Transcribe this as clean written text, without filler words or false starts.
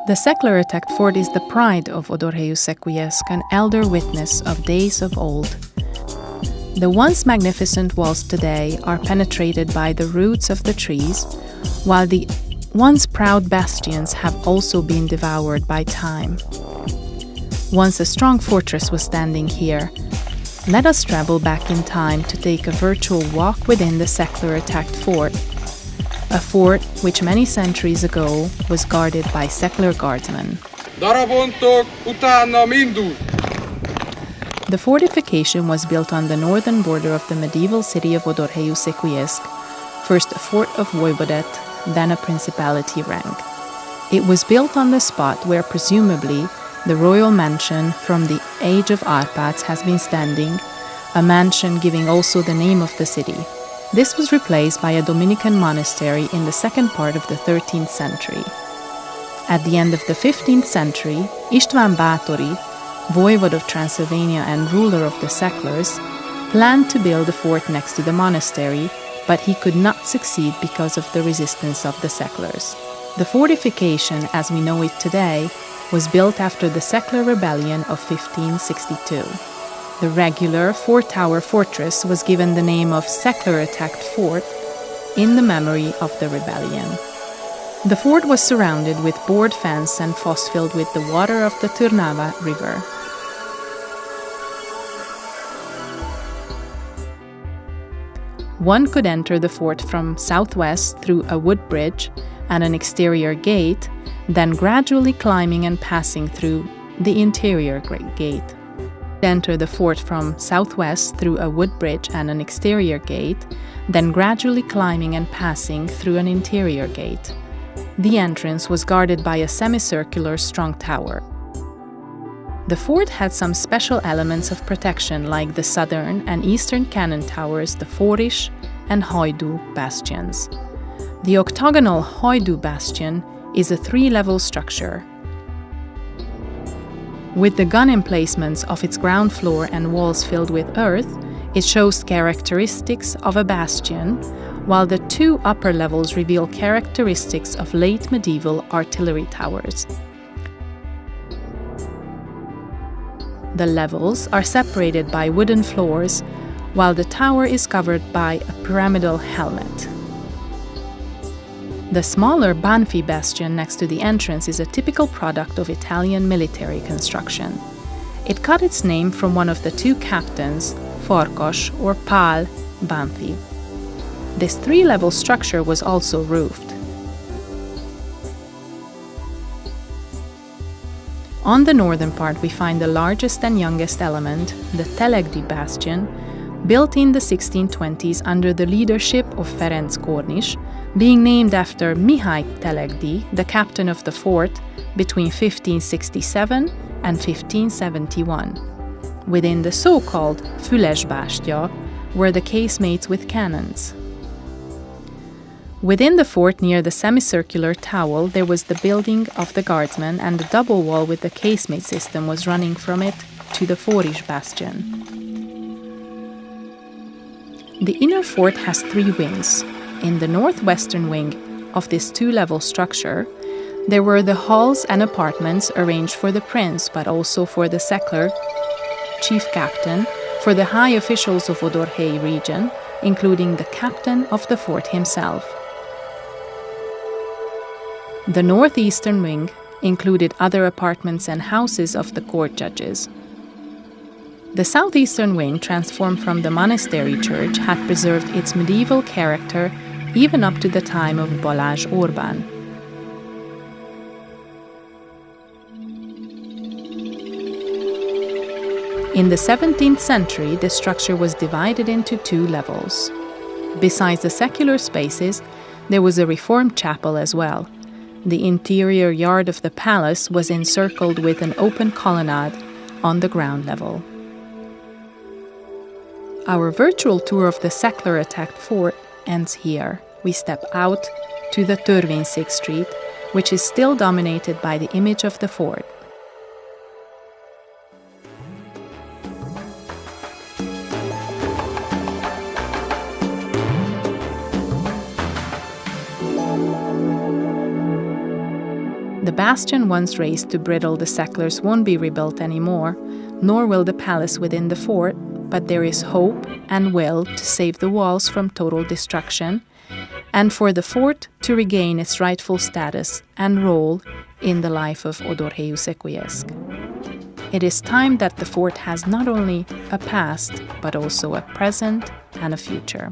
The Szekler-Attacked Fort is the pride of Odorheiu-Secuiesc, an elder witness of days of old. The once magnificent walls today are penetrated by the roots of the trees, while the once proud bastions have also been devoured by time. Once a strong fortress was standing here. Let us travel back in time to take a virtual walk within the Szekler-Attacked Fort, a fort which many centuries ago was guarded by Szekler guardsmen. Darabontok, utána mindul! The fortification was built on the northern border of the medieval city of Odorheiu-Secuiesc, first a fort of voivodate, then a principality rank. It was built on the spot where presumably the royal mansion from the age of Árpáds has been standing, a mansion giving also the name of the city. This was replaced by a Dominican monastery in the second part of the 13th century. At the end of the 15th century, István Báthori, voivode of Transylvania and ruler of the Szeklers, planned to build a fort next to the monastery, but he could not succeed because of the resistance of the Szeklers. The fortification, as we know it today, was built after the Szekler Rebellion of 1562. The regular four-tower fortress was given the name of Szekler-Attacked Fort in the memory of the rebellion. The fort was surrounded with board fence and foss filled with the water of the Turnava River. One could enter the fort from southwest through a wood bridge and an exterior gate, then gradually climbing and passing through the interior gate. Enter the fort from southwest through a wood bridge and an exterior gate, then gradually climbing and passing through an interior gate. The entrance was guarded by a semicircular strong tower. The fort had some special elements of protection like the southern and eastern cannon towers, the Fóris and Hajdú bastions. The octagonal Hajdú bastion is a three-level structure. With the gun emplacements of its ground floor and walls filled with earth, it shows characteristics of a bastion, while the two upper levels reveal characteristics of late medieval artillery towers. The levels are separated by wooden floors, while the tower is covered by a pyramidal helmet. The smaller Banfi bastion next to the entrance is a typical product of Italian military construction. It got its name from one of the two captains, Farkas or Pál Banfi. This three-level structure was also roofed. On the northern part we find the largest and youngest element, the Telegdi bastion, built in the 1620s under the leadership of Ferenc Kornis, being named after Mihály Telegdi, the captain of the fort, between 1567 and 1571. Within the so-called Füles bástya were the casemates with cannons. Within the fort near the semicircular tower there was the building of the guardsmen, and the double wall with the casemate system was running from it to the Fóris bastion. The inner fort has three wings. In the northwestern wing of this two-level structure, there were the halls and apartments arranged for the prince, but also for the Szekler, chief captain, for the high officials of Odorhei region, including the captain of the fort himself. The northeastern wing included other apartments and houses of the court judges. The southeastern wing, transformed from the monastery church, had preserved its medieval character even up to the time of Balázs Orbán. In the 17th century, the structure was divided into two levels. Besides the secular spaces, there was a reformed chapel as well. The interior yard of the palace was encircled with an open colonnade on the ground level. Our virtual tour of the Szekler-Attacked Fort ends here. We step out to the Törvényszék Street, which is still dominated by the image of the fort. The bastion once razed to bridle the Szekler's won't be rebuilt anymore, nor will the palace within the fort, but there is hope and will to save the walls from total destruction, and for the fort to regain its rightful status and role in the life of Odorheiu-Secuiesc. It is time that the fort has not only a past, but also a present and a future.